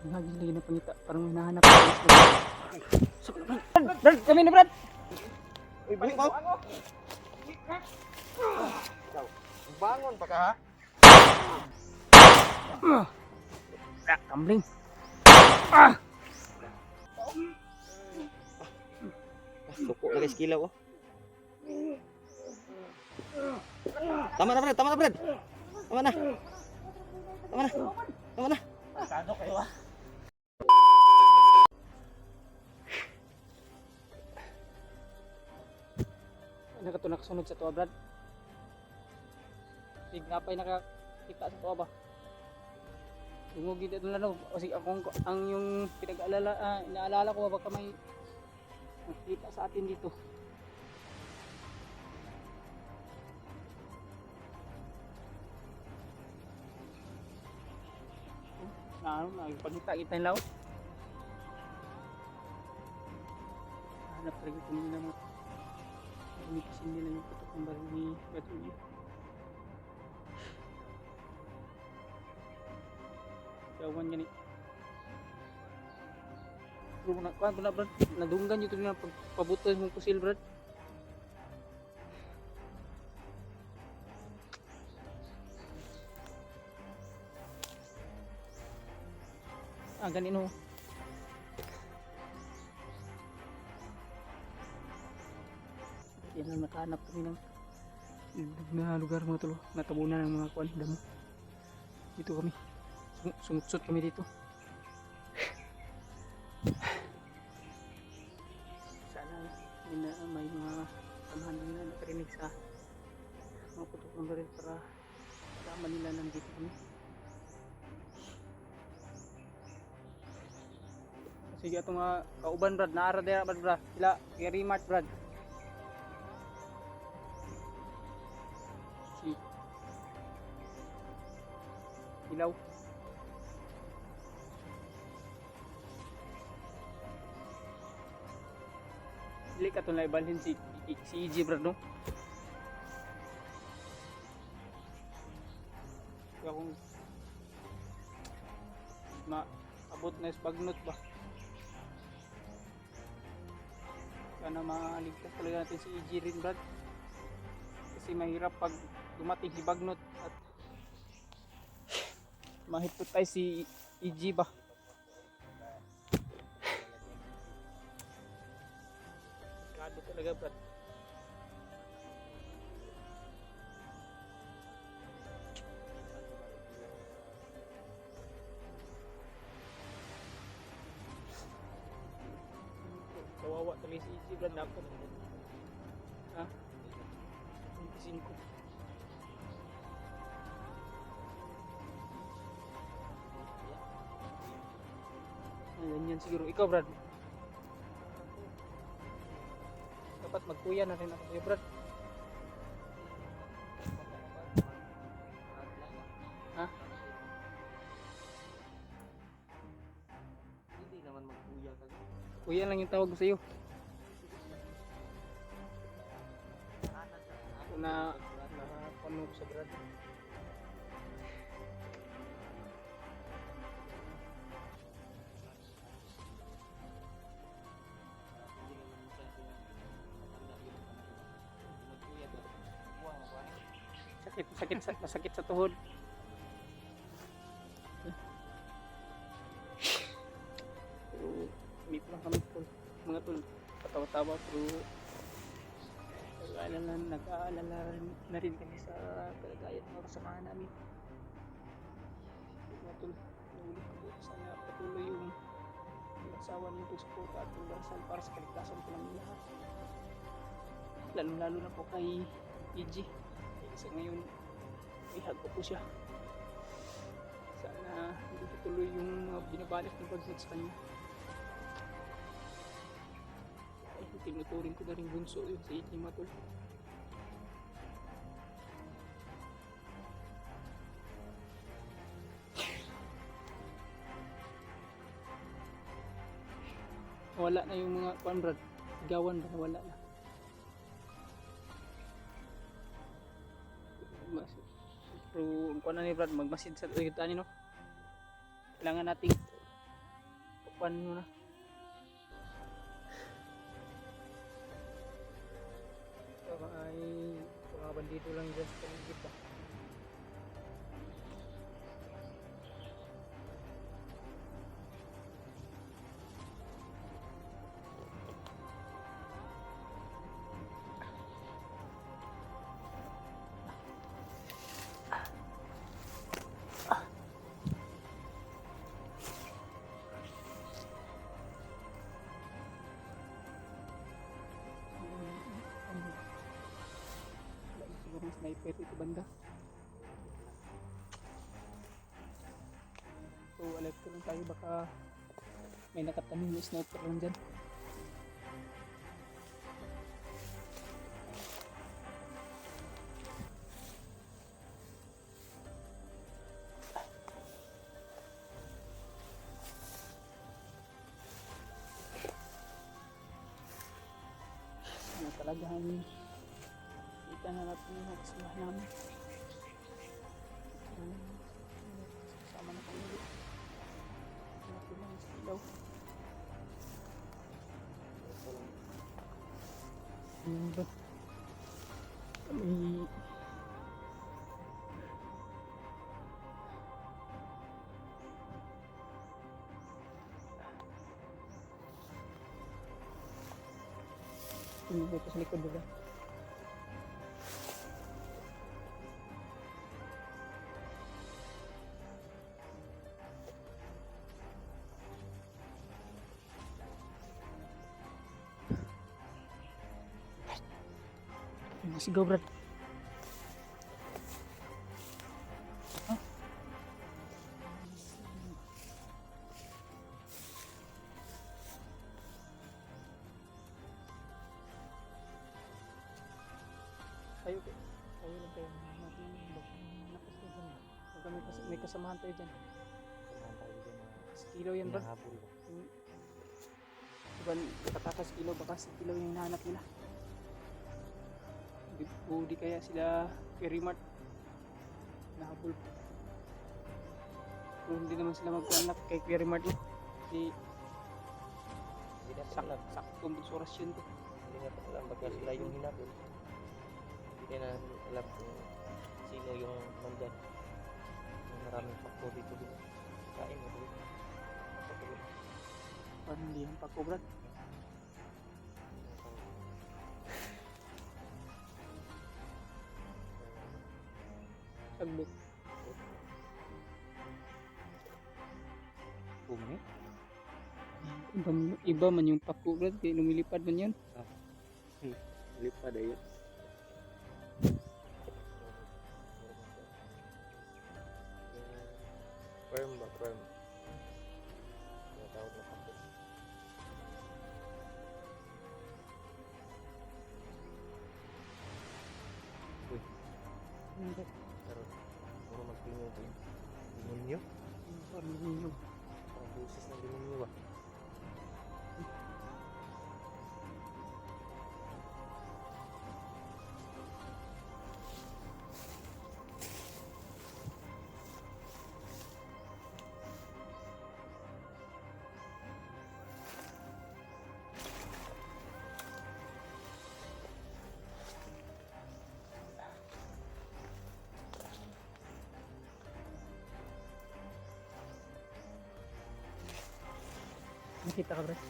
Nagigilay na pangita. Parang may nahanap ko. Brad! Kami na Brad! Uy, balik mo! Bangon pa ka ha? Tumbling! Suko na guys kilaw oh. Tama na Brad, tama na Brad. Tama na. Tama na. Tama na. Kado kayo ah. Ano ka ito nakasunod sa tuwa Brad? Sig nga pa'y nakakita sa tuwa ba? Dungugi dito na no. O sige, ang yung pinag-aalala, inaalala ko baka may nakita sa atin dito. Nagpagkita-kita nila ako. Hanap talaga ito nila mo. Umikisin nila yung putok ng baril ni Batulio. Gawan yan eh. Pero na Brad, nadunggan yung ito nila pagpabuto yung pusil Brad. Ganino. Yan ang nakahanap kami ng na lugar mga tulo. Natabunan ng mga kuwan damo. Dito kami. Sumutsot kami dito. Sana may mga samahan na nakarinig sa mga putok ng baril para alaman nila nandito kami. Sige itong mga kauban Brad, naara dira Brad, sila Gary Mart Brad. Si Ilaw. Dili ka itong naibalhin si EG Brad no? Kaya kung maabot na ispagnot ba? Sana maligtas talaga natin si EG rin Brad kasi mahirap pag dumating si Bagnot at mahitpot tayo si EG ba. Kado talaga Brad. Kawawa talaga si EG Brad na ako. Ha? 25. Ganyan siguro. Ikaw Brad. Dapat magkuya na rin ako sa'yo Brad. Ha? Hindi naman magkuya ka. Kuya lang yung tawag ko sa'yo. Na paano ko sa Brad. Masakit sa tuhod. Pero meet lang kami tol. Mga tol, patawa-tawa pero nag-aalala na rin kami sa kalagayan ng mga kasamahan namin. Mga tol, naulit ko po sana patuloy yung asawa niyo pagsuporta at pagdarasal para sa kaligtasan ko ng lahat. Lalo na po kay EG. Kasi ngayon ihag ko po siya. Sana hindi tuloy yung binabalik ng Bagnot sa kanya. Ay, tinuturing ko na rin bunso yun sa EG mga tol. Wala na yung mga kuan Brad. Gawan ba wala na. Pero kung ano ni Brad, magmasid sa tugitan no. Kailangan nating pan mo na. Ito ay mga bandido lang dyan sa paligid ba. Siguro may sniper ito banda. So alert ko lang tayo, baka may nakatanim yung sniper lang dyan. Ano talaga kita na natin yung kasamahan namin. Sama na kami ulit. Hanapin lang sa ilaw. Ano ba? Kami dito sa likod nila. Masigaw, Brad. Huh? Tayo lang tayo. Natin nakas ko dyan. Baka may kasamahan tayo dyan. Samahan tayo dyan na Si Kilo yan, Brad. hinahabol. Diba nakatakas Kilo, baka si Kilo yung hinahanap nila. O di kaya sila Perimart nahabol. Kung hindi naman sila magkuanak kay Perimart eh. Di Hindi natin alam. saktong oras yun to. Hindi natin alam baka sila yung hinabol. Hindi na alam kung sino yung nandyan. Maraming faktor dito. Kain mo dito. Parang hindi yung pako, Brad. Saglit. Bumi? Iba man yung pako, Brad. Kaya lumilipad man yun. Lipad ayun. Firm ba? Firm. Tinatawag na pako. Uy, Hindi. pero puro magtingo ko yun. Demonyo? Parang yun. Parang busis ng demonyo ba? Nakita ka, Brad?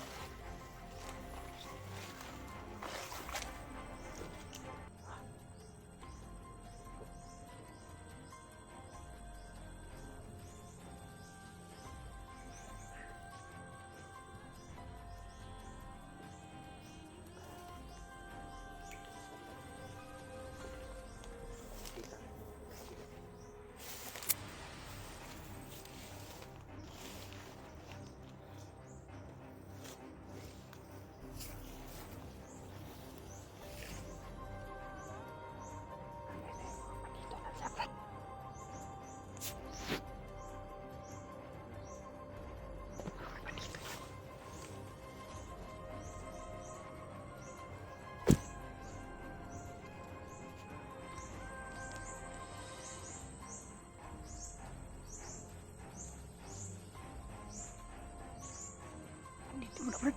Kita. Wala, Brad.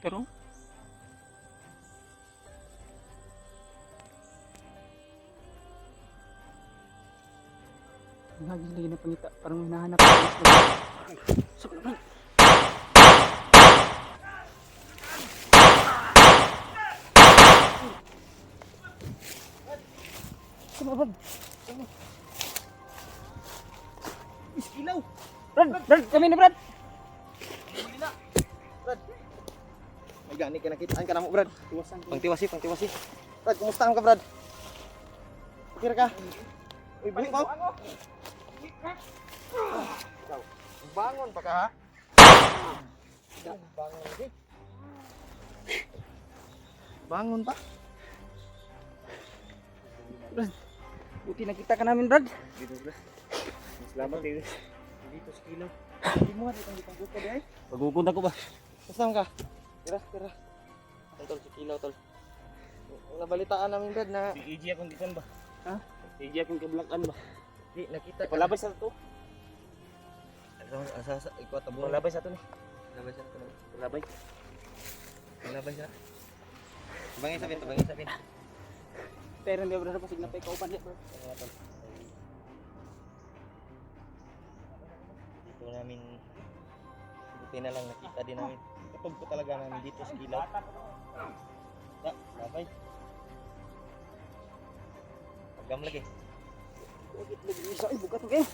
Pero lagi lagi na pangita, parang hinahanap ko. So, Brad. Sama, Brad. Iskilaw! Brad, kami na, Brad. Brad! May gani ka nakitaan ka na mo, Brad. Tiwasan ko. Pangtiwasi. Brad, kumusta ka, Brad? Okay ka? Uy, buhi mo. Bangon pa ka, ha? Bangon lagi. Bangon pa? Brad, buti nakita ka namin, Brad. Dito, Brad. Salamat, David. Dito sa kilaw. Hindi mo nga, ditang buka di ay. Pagkukunta ko ba? Kasama ka? Tira. Ang tol, si kilaw, tol. Nabalitaan namin, Brad, na... Si EJ akong dikan ba? Ha? Si EJ akong kablakan ba? Di, nakita ka. Palabay sa to. Asa, ikaw tabo. Palabay sa to ni. Labay siya. Palabay. Labay siya. Bangin sabin. Pero hindi Brad pasig na pa ikaw upan di, Brad. Dito namin, buti na lang nakita din namin. Kapag ko talaga namin dito sa kilaw. Labay. Agam lagi. Bakit lagi isa ay bukat kayo.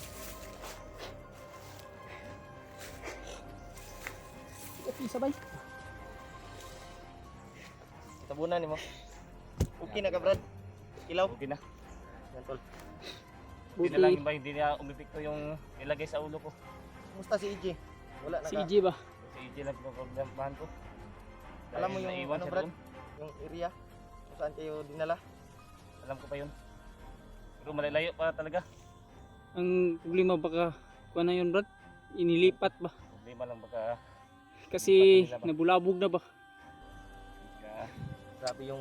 Bukat sabay. Tabunan ni mo. Okay na ka, Brad? Kilaw? Okay na. Yan, tol. Buti Hindi na lang ba hindi niya umipikto yung nilagay sa ulo ko. Kumusta si EJ? Wala na si ka. EJ ba? Si EJ lang pinagpagdampahan ko. Alam mo Dahil yung naiwan ano, siya Brad? doon. Yung area? Kung saan kayo dinala? Alam ko pa yun. Pero malalayo pa talaga. Ang problema baka kuha na yun, Brad. Inilipat ba? Problema lang baka Kasi Ilipat na nila ba? nabulabog na ba? Grabe yung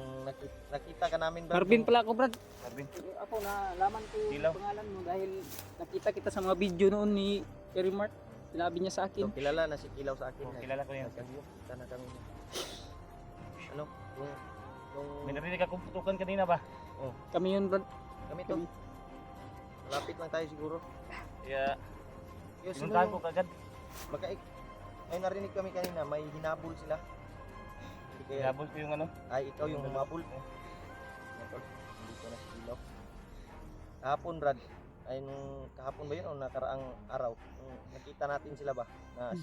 nakita ka namin, Brad. Marvin pala ako, Brad. Marvin, Ako nalaman ko Dilaw. yung pangalan mo dahil nakita kita sa mga video noon ni Terry Mart. Sinabi niya sa So, akin. kilala na si Kilaw sa akin. oh, kilala ko yan. Kita na kami. Ano? Yung May narinig akong putukan kanina ba? Kami yun, Brad. kami to. Malapit lang tayo siguro. Kaya Yung pinuntahan ko kagad. may narinig kami kanina, may hinabol sila. Hindi kaya, Hinabol ko yung ano. ay ikaw yung humabol. Yan, tol. Hindi ko na si Kilaw. Kahapon, Brad. Ay nung kahapon ba yun o nakaraang araw? Nung nakita natin sila ba? Na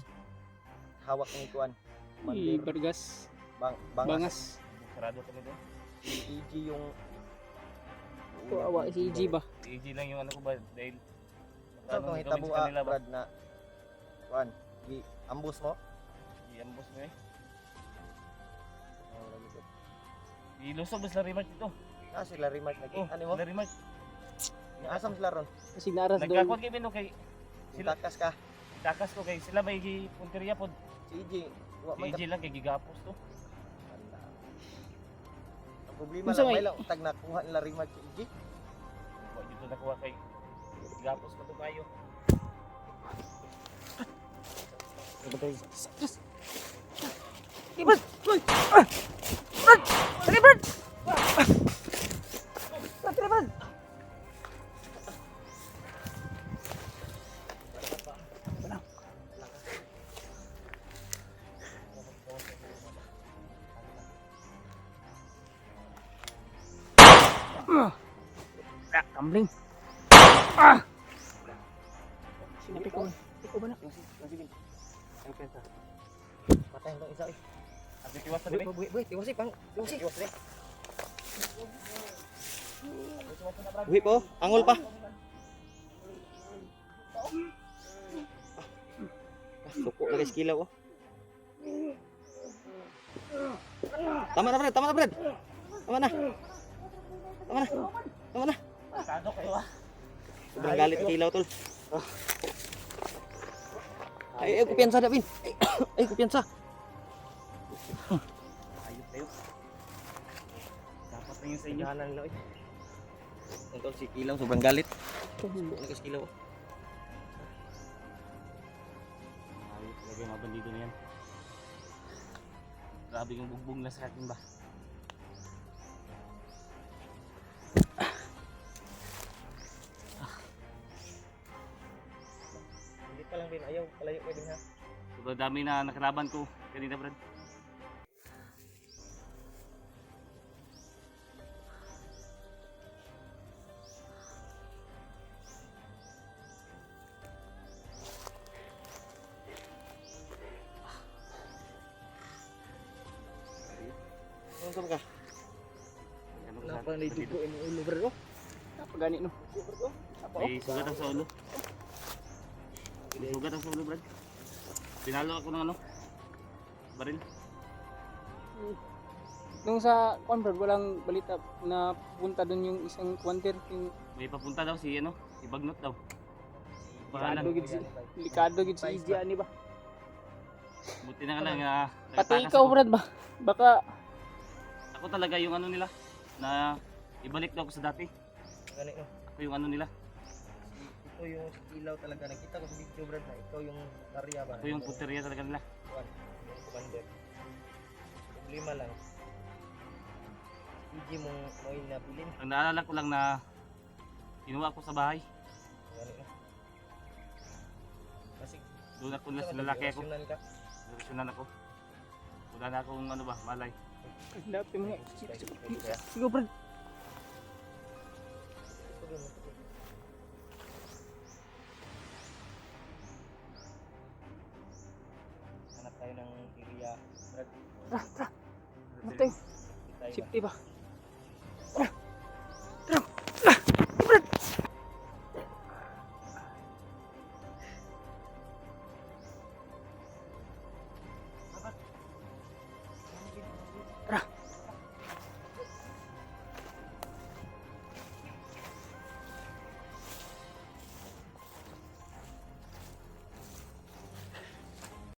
hawak ni Kuan. Si Commander Vargas. Bangas. Bangas. Sarado kami doon. Si EG yung... Kawawa si EJ ba? Si EJ lang yung ano ko ba dahil Saan kung gawin hitabo sa kanila ba? Brad na Kuan, ambus mo? I-ambos mo eh. Oh, lagi ko. Ilusog ba sila remark dito? Sila remark na Oh, ano mo? sila remark. Asam sila ron? Kasi naras doon. Nagkakuan kay Bino kay sila Takas ka. takas ko kay sila may punteriya pod. Si EG. Wa Si man EJ lang kay gigapos to. Ang problema Unsa lang, may- may lang tag nakuha nila remark si EG. Wa dito nakuha kay gigapos pa to kayo. Brad! Uy! Brad! Dali, Brad! Brad, dali, Brad! Kambling! Sinabi ko, ikaw ba na? Patay lang isa eh. At tiwas na dili. Buhi, tiwasi pang. Tiwasi. Tiwas na. Buhi po, angol pa. Suko na guys kilaw oh. Tama na Brad, tama na Brad. Tama na. Tama na. Tama na. Kado kayo ah. Sobrang galit ni kilaw tol. Ay, kumpiyansa Davin. Ay, kumpiyansa. Ayos kayo. Dapat na yun sa inyo. Naghahanan lang eh. Ito si Kilaw, sobrang galit. Nakas Kilaw. Ayos talaga yung mga bandido na yan. Grabe yung bugbog na sa atin ba? Hindi pa lang din, ayaw, palayo ka din ha. Sobrang dami na nakalaban ko kanina, Brad. Nonton ka. Ano ka Napa sa na bandido? dugo ini ulo bro. Napagani no. Apa oh? May sugat ang sa ulo. May sugat ang sa ulo, Brad. Pinalo ako ng ano? Baril. Nung sa Convert walang balita na punta doon yung isang quanter yung May papunta daw si ano? Si Bagnot daw. Delikado Pangalan. gid si delikado gid si Ija ni ba. Buti na nga lang Pati nakatakas ikaw ako. Brad ba? Baka Ako talaga yung ano nila na ibalik daw ko sa dati. Gani no. Ako yung ano nila. Ito yung si Kilaw talaga. Nakita ko sa video brad na ikaw yung karya ba? Ako yung punteriya talaga nila. Yung commander. Problema lang. Hindi mong mo inabilin. Ang naalala ko lang na kinuha ko sa bahay. Gani no. Kasi Doon ako na sa lalaki ako. Rasyonal ka. Relasyonan ako. Wala na akong ano ba, malay. dati mo nga. Kaya, Sige Brad. ito dun, ito dun. Hanap tayo ng area. Brad. Matay. Tayo ba? Safety ba?